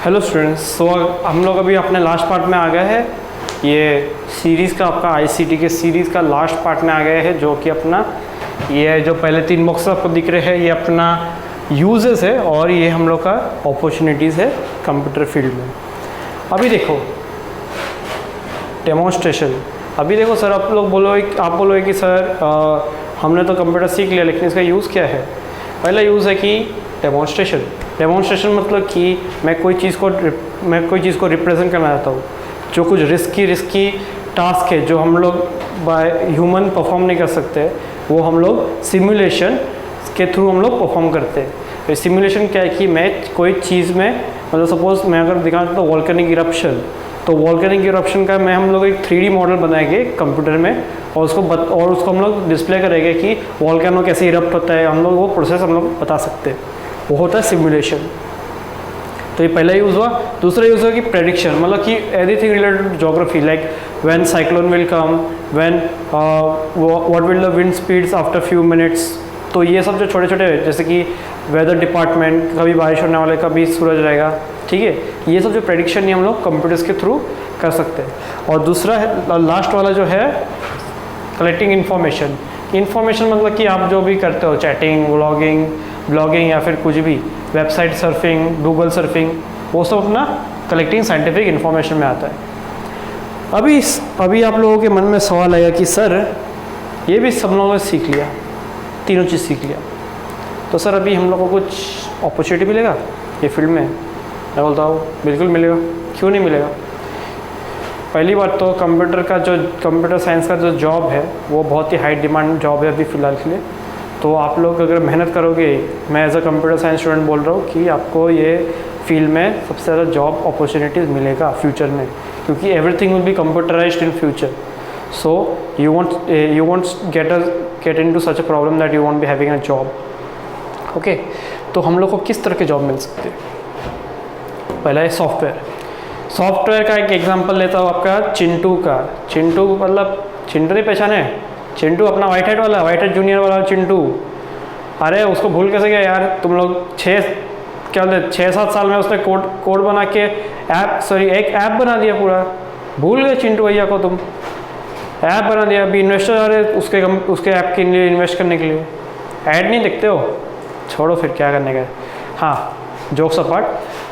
Hello students, सो हम लोग अभी अपने लास्ट पार्ट में आ गए हैं। ये सीरीज़ का आपका आईसीटी के सीरीज़ का लास्ट पार्ट में आ गए हैं, जो कि अपना ये जो पहले 3 बॉक्स आपको दिख रहे हैं ये अपना यूजेस है और ये हम लोग का अपॉर्चुनिटीज़ है कंप्यूटर फील्ड में। अभी देखो डेमोन्स्ट्रेशन। अभी देखो सर, आप बोलोगे कि सर हमने तो कंप्यूटर सीख लिया लेकिन इसका यूज़ क्या है। पहला यूज़ है कि डेमोन्स्ट्रेशन मतलब कि मैं कोई चीज़ को रिप्रेजेंट करना चाहता हूँ। जो कुछ रिस्की टास्क है जो हम लोग बाय ह्यूमन परफॉर्म नहीं कर सकते, वो हम लोग सिमुलेशन के थ्रू हम लोग परफॉर्म करते हैं। तो सिमुलेशन क्या है कि मैं कोई चीज़ में मतलब सपोज मैं अगर दिखाना चाहता हूँ वॉल्केनिक इरप्शन, तो वॉल्केनिक इरप्शन का हम लोग एक 3D मॉडल बनाएंगे कंप्यूटर में और उसको हम लोग डिस्प्ले करेंगे कि वॉल्केनो कैसे इरप्ट होता है। हम लोग वो प्रोसेस हम लोग बता सकते हैं, वो होता है सिमुलेशन। तो ये पहला यूज़ हुआ। दूसरा यूज़ हुआ कि प्रेडिक्शन, मतलब कि anything related to geography, like when cyclone will come, when what will the wind speeds after few minutes. तो ये सब जो छोटे छोटे जैसे कि वेदर डिपार्टमेंट, कभी बारिश होने वाले, कभी सूरज रहेगा, ठीक है, ये सब जो प्रेडिक्शन है हम लोग कंप्यूटर्स के थ्रू कर सकते हैं। और दूसरा है लास्ट वाला जो है कलेक्टिंग इन्फॉर्मेशन मतलब कि आप जो भी करते हो, चैटिंग, ब्लॉगिंग या फिर कुछ भी, वेबसाइट सर्फिंग, गूगल सर्फिंग, वो सब अपना कलेक्टिंग साइंटिफिक इन्फॉर्मेशन में आता है। अभी आप लोगों के मन में सवाल आएगा कि सर ये भी सब लोगों ने सीख लिया, तीनों चीज़ सीख लिया, तो सर अभी हम लोग को कुछ अपॉर्चुनिटी मिलेगा ये फील्ड में? मैं बोलता हूँ बिल्कुल मिलेगा। क्यों नहीं मिलेगा? पहली बात तो कंप्यूटर साइंस का जो जॉब है वो बहुत ही हाई डिमांड जॉब है अभी फ़िलहाल के लिए। तो आप लोग अगर मेहनत करोगे, मैं as a computer science student बोल रहा हूँ कि आपको ये फील्ड में सबसे ज़्यादा जॉब अपॉर्चुनिटीज़ मिलेगा फ्यूचर में, क्योंकि everything will be computerised in future. So you want get into such a problem that you want be having a job. Okay, तो हम लोग को किस तरह के जॉब मिल सकते हैं? पहला है सॉफ्टवेयर का एक एग्जांपल लेता हूँ आपका चिंटू का। चिंटू मतलब चिंटू नहीं पहचाने? चिंटू अपना व्हाइट हेड जूनियर वाला चिंटू। अरे उसको भूल कैसे गया यार तुम लोग? 6-7 साल में उसने कोड बना के एक ऐप बना दिया पूरा। भूल गए चिंटू भैया को तुम? ऐप बना दिया, अभी इन्वेस्टर आ रहे उसके ऐप के लिए इन्वेस्ट करने के लिए। ऐड नहीं देखते हो? छोड़ो फिर क्या करने का। हाँ, जोक्स अपार्ट,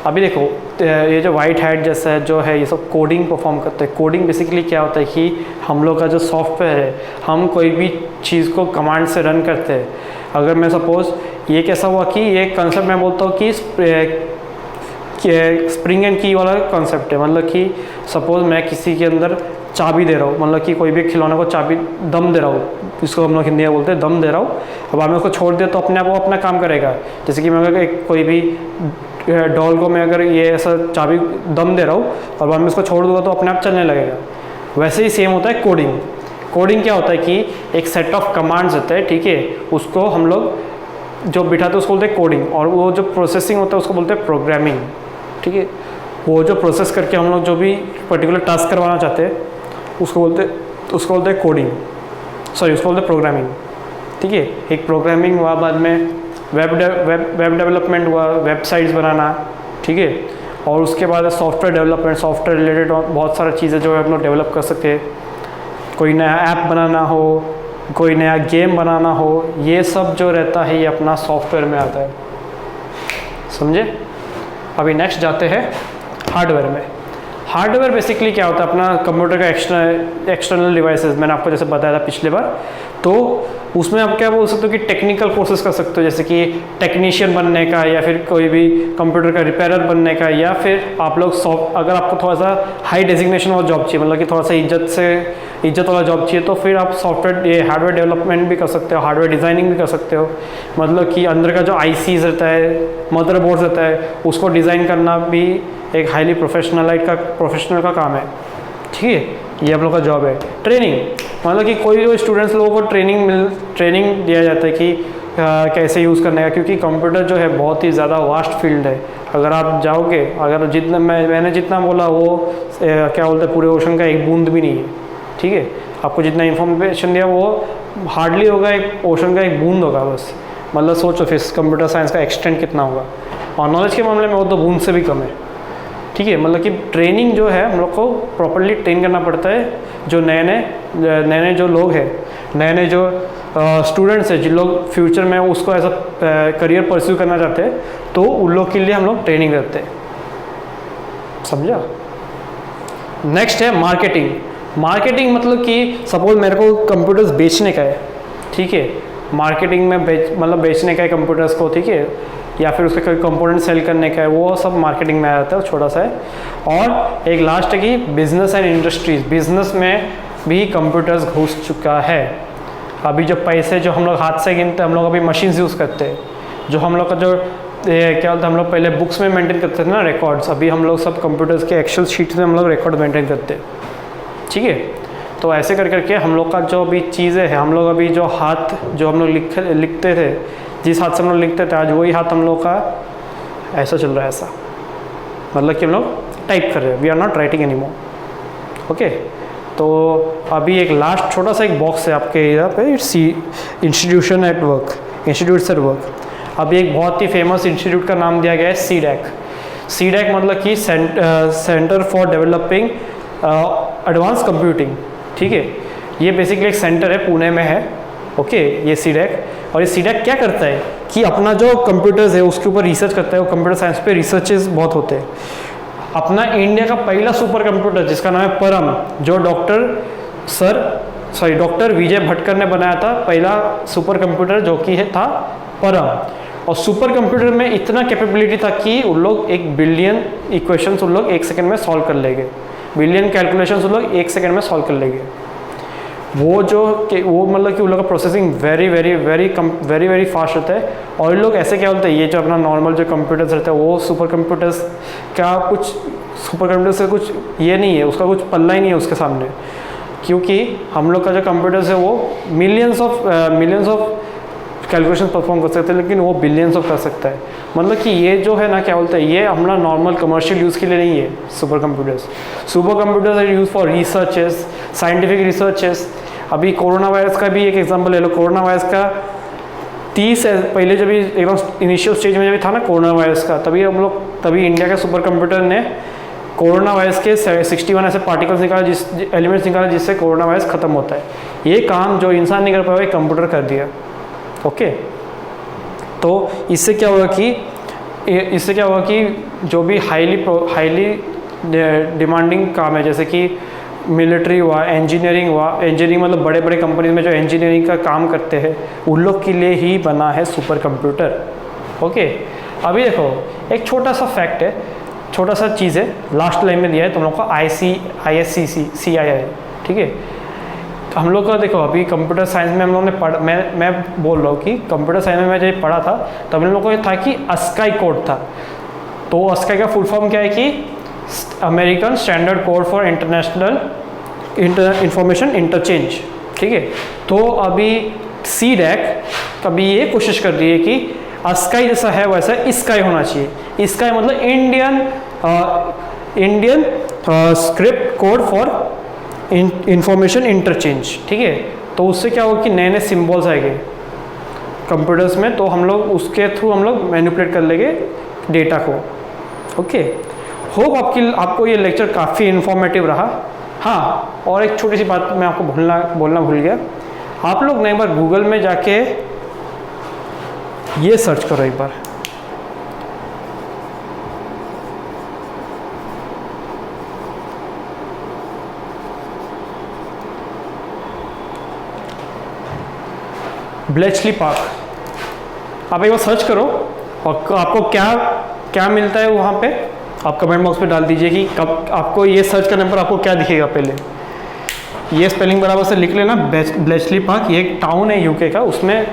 अभी देखो ये जो व्हाइट हैट जैसा है जो है ये सब कोडिंग परफॉर्म करते हैं। कोडिंग बेसिकली क्या होता है कि हम लोग का जो सॉफ्टवेयर है, हम कोई भी चीज़ को कमांड से रन करते हैं। अगर मैं सपोज ये कैसा हुआ कि ये कंसेप्ट मैं बोलता हूँ कि स्प्रिंग एंड की वाला कॉन्सेप्ट है। मतलब कि सपोज मैं किसी के अंदर चाबी दे रहा हूँ, मतलब कि कोई भी खिलौने को चाबी दम दे रहा हूँ, इसको हम लोग हिंदी में बोलते हैं दम दे रहा हूँ। अब मैं उसको छोड़ दिया तो अपने आप वो अपना काम करेगा। जैसे कि मैं अगर कोई भी डॉल को मैं अगर ये ऐसा चाबी दम दे रहा हूँ और बाद में उसको छोड़ दूंगा तो अपने आप चलने लगेगा। वैसे ही सेम होता है कोडिंग क्या होता है कि एक सेट ऑफ कमांड्स होता है, ठीक है, उसको हम लोग जो बिठाते हैं उसको बोलते हैं कोडिंग, और वो जो प्रोसेसिंग होता है उसको बोलते हैं प्रोग्रामिंग, ठीक है। वो जो प्रोसेस करके हम लोग जो भी पर्टिकुलर टास्क करवाना चाहते हैं उसको बोलते हैं कोडिंग, उसको बोलते हैं प्रोग्रामिंग, ठीक है। एक प्रोग्रामिंग हुआ, बाद में वेब डेवलपमेंट हुआ, वेबसाइट्स बनाना, ठीक है। और उसके बाद सॉफ्टवेयर डेवलपमेंट, सॉफ्टवेयर रिलेटेड बहुत सारी चीज़ें जो है हम लोग डेवलप कर सकते हैं। कोई नया ऐप बनाना हो, कोई नया गेम बनाना हो, ये सब जो रहता है ये अपना सॉफ्टवेयर में आता है, समझे। अभी नेक्स्ट जाते हैं हार्डवेयर में। हार्डवेयर बेसिकली क्या होता है? अपना कंप्यूटर का एक्सटर्नल डिवाइसेस, मैंने आपको जैसे बताया था पिछले बार। तो उसमें आप क्या बोल सकते हो कि टेक्निकल कोर्सेज कर सकते हो, जैसे कि टेक्नीशियन बनने का, या फिर कोई भी कंप्यूटर का रिपेयरर बनने का, या फिर आप लोग अगर आपको थोड़ा सा हाई डेजिग्नेशन वाला जॉब चाहिए, मतलब कि थोड़ा सा इज्जत वाला जॉब चाहिए, तो फिर आप हार्डवेयर डेवलपमेंट भी कर सकते हो, हार्डवेयर डिज़ाइनिंग भी कर सकते हो। मतलब कि अंदर का जो ICs रहता है, मदरबोर्ड रहता है, उसको डिज़ाइन करना भी एक हाईली प्रोफेशनल का काम है, ठीक है। ये आप लोग का जॉब है। ट्रेनिंग मतलब कि कोई स्टूडेंट्स लोगों को ट्रेनिंग दिया जाता है कि कैसे यूज़ करने का, क्योंकि कंप्यूटर जो है बहुत ही ज़्यादा वास्ट फील्ड है। अगर आप जाओगे, अगर जितना मैंने जितना बोला वो क्या बोलते हैं पूरे ओशन का एक बूंद भी नहीं है, ठीक है। आपको जितना इन्फॉर्मेशन दिया वो हार्डली होगा, एक ओशन का एक बूंद होगा बस। मतलब सोचो फिर कंप्यूटर साइंस का एक्सटेंट कितना होगा। और नॉलेज के मामले में वो तो बूंद से भी कम है। ठीक है, मतलब कि ट्रेनिंग जो है हम लोग को प्रॉपरली ट्रेन करना पड़ता है। जो नए नए जो लोग हैं, नए जो स्टूडेंट्स हैं, जिन लोग फ्यूचर में उसको एज अ करियर परस्यू करना चाहते हैं, तो उन लोग के लिए हम लोग ट्रेनिंग देते हैं। समझा? नेक्स्ट है मार्केटिंग। मार्केटिंग मतलब कि सपोज मेरे को कंप्यूटर्स बेचने का है, ठीक है, मार्केटिंग में बेचने का है कंप्यूटर्स को, ठीक है, या फिर उसके कोई कंपोनेंट सेल करने का है, वो सब मार्केटिंग में आ जाता है, छोटा सा है। और एक लास्ट है कि बिजनेस एंड इंडस्ट्रीज। बिजनेस में भी कंप्यूटर्स घुस चुका है। अभी जो पैसे जो हम लोग हाथ से गिनते हैं, हम लोग अभी मशीन्स यूज़ करते हैं। जो हम लोग का जो क्या बोलते हैं, हम लोग पहले बुक्स में मेंटेन करते थे ना रिकॉर्ड्स, अभी हम लोग सब कंप्यूटर्स के एक्सेल शीट्स में हम लोग रिकॉर्ड मेंटेन करते हैं, ठीक है। तो ऐसे कर करके हम लोग का जो भी चीज़ें हैं, हम लोग अभी जो हाथ जो हम लोग लिखते थे, जिस हाथ से हम लोग लिखते थे, आज वही हाथ हम लोग का ऐसा चल रहा है, ऐसा मतलब कि हम लोग टाइप कर रहे हैं, we are not writing anymore. Okay, तो अभी एक लास्ट छोटा सा एक बॉक्स है आपके यहाँ पे, institution at work, institutes at work. अभी एक बहुत ही फेमस इंस्टीट्यूट का नाम दिया गया है सीडैक। सीडैक मतलब कि centre for developing advance computing, ठीक है। ये बेसिकली एक सेंटर है, पुणे में है, ओके, ये सीडैक। और ये सीडैक क्या करता है कि अपना जो कंप्यूटर्स है उसके ऊपर रिसर्च करता है। वो कंप्यूटर साइंस पे रिसर्चेस बहुत होते हैं। अपना इंडिया का पहला सुपर कंप्यूटर जिसका नाम है परम, जो डॉक्टर विजय भटकर ने बनाया था, पहला सुपर कंप्यूटर जो कि था परम। और सुपर कंप्यूटर में इतना कैपेबिलिटी था कि उन लोग 1 बिलियन इक्वेशंस उन लोग 1 सेकंड में सॉल्व कर लेंगे, बिलियन कैलकुलेशंस उन लोग 1 सेकंड में सॉल्व कर लेंगे। वो मतलब कि उन लोग का प्रोसेसिंग वेरी फास्ट रहता है। और लोग ऐसे क्या बोलते हैं, ये जो अपना नॉर्मल जो कंप्यूटर्स रहता है, वो सुपर कंप्यूटर्स से कुछ ये नहीं है, उसका कुछ पल्ला ही नहीं है उसके सामने। क्योंकि हम लोग का जो कंप्यूटर्स है वो मिलियंस ऑफ कैलकुलेशन परफॉर्म कर सकते हैं, लेकिन वो बिलियंस ऑफ कर सकता है। मतलब कि ये जो है ना, क्या बोलते हैं, ये हमारा नॉर्मल कमर्शियल यूज़ के लिए नहीं है super computers are use for researches, scientific researches. अभी कोरोना वायरस का भी एक एग्जांपल ले लो। कोरोना वायरस का पहले जब एकदम इनिशियल स्टेज में जब था ना कोरोना वायरस का, तभी इंडिया के सुपर कंप्यूटर ने कोरोना वायरस के 61 ऐसे पार्टिकल्स निकाले, एलिमेंट्स निकाले जिससे कोरोना वायरस खत्म होता है। ये काम जो इंसान नहीं कर पाया, कंप्यूटर कर दिया। ओके, तो इससे क्या होगा कि जो भी हाईली डिमांडिंग काम है, जैसे कि मिलिट्री हुआ, इंजीनियरिंग मतलब बड़े बड़े कंपनीज में जो इंजीनियरिंग का काम करते हैं, उन लोग के लिए ही बना है सुपर कंप्यूटर। ओके, अभी देखो एक छोटा सा फैक्ट है, छोटा सा चीज़ है, लास्ट लाइन में दिया है तुम लोग का CII, ठीक है। तो हम लोग का देखो अभी कंप्यूटर साइंस में हम लोगों ने मैं बोल रहा हूँ कि कंप्यूटर साइंस में मैं जब पढ़ा था तब हम लोग को ये था कि ASCII कोड था। तो ASCII का फुल फॉर्म क्या है कि American standard code for international information interchange, ठीक है। तो अभी सीडैक कभी ये कोशिश कर रही है कि ASCII जैसा है वैसा ISCII होना चाहिए। ISCII मतलब Indian script code for information interchange, ठीक है। तो उससे क्या होगा कि नए नए सिम्बॉल्स आएंगे कंप्यूटर्स में, तो हम लोग उसके थ्रू हम लोग मैनिपुलेट कर लेंगे डेटा को। ओके, होप आपको ये लेक्चर काफ़ी इन्फॉर्मेटिव रहा। हाँ, और एक छोटी सी बात मैं आपको बोलना भूल गया। आप लोग एक बार गूगल में जाके ये सर्च करो एक बार, ब्लेचली पार्क। आप एक बार सर्च करो और आपको क्या मिलता है वहाँ पे, आप कमेंट बॉक्स में डाल दीजिए कि कब आपको ये सर्च करने पर आपको क्या दिखेगा। पहले ये स्पेलिंग बराबर से लिख लेना, ब्लेचली पार्क। ये एक टाउन है यूके का, उसमें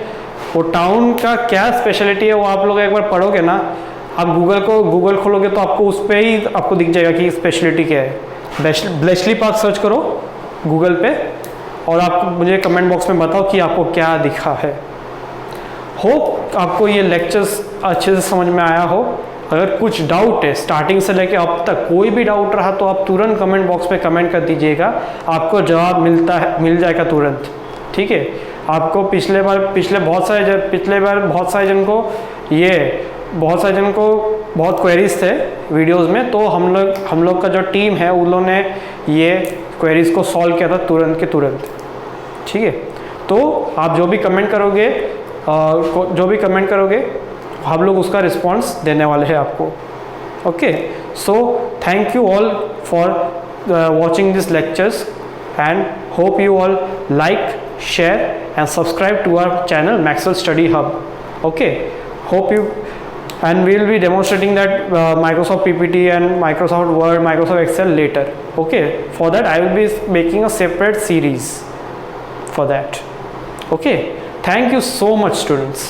वो टाउन का क्या स्पेशलिटी है वो आप लोग एक बार पढ़ोगे ना, आप गूगल खोलोगे तो आपको उस पर ही आपको दिख जाएगा कि स्पेशलिटी क्या है। ब्लेचली पार्क सर्च करो गूगल पे और आप मुझे कमेंट बॉक्स में बताओ कि आपको क्या दिखा है। होप आपको ये लेक्चर्स अच्छे से समझ में आया हो। अगर कुछ डाउट है स्टार्टिंग से लेके अब तक, कोई भी डाउट रहा तो आप तुरंत कमेंट बॉक्स में कमेंट कर दीजिएगा, आपको जवाब मिल जाएगा तुरंत, ठीक है। आपको पिछले बार बहुत सारे जन को बहुत क्वेरीज थे वीडियोस में, तो हम लोग का जो टीम है उन्होंने ये क्वेरीज को सॉल्व किया था तुरंत के तुरंत। ठीक है, तो आप जो भी कमेंट करोगे हम लोग उसका रिस्पॉन्स देने वाले हैं आपको। Okay, so thank you all for watching these lectures, and hope you all like, share and subscribe to our channel Maxwell Study Hub. Okay, hope you, and we will be demonstrating that Microsoft PPT and Microsoft Word, Microsoft Excel later. Okay, for that I will be making a separate series for that. Okay, thank you so much students.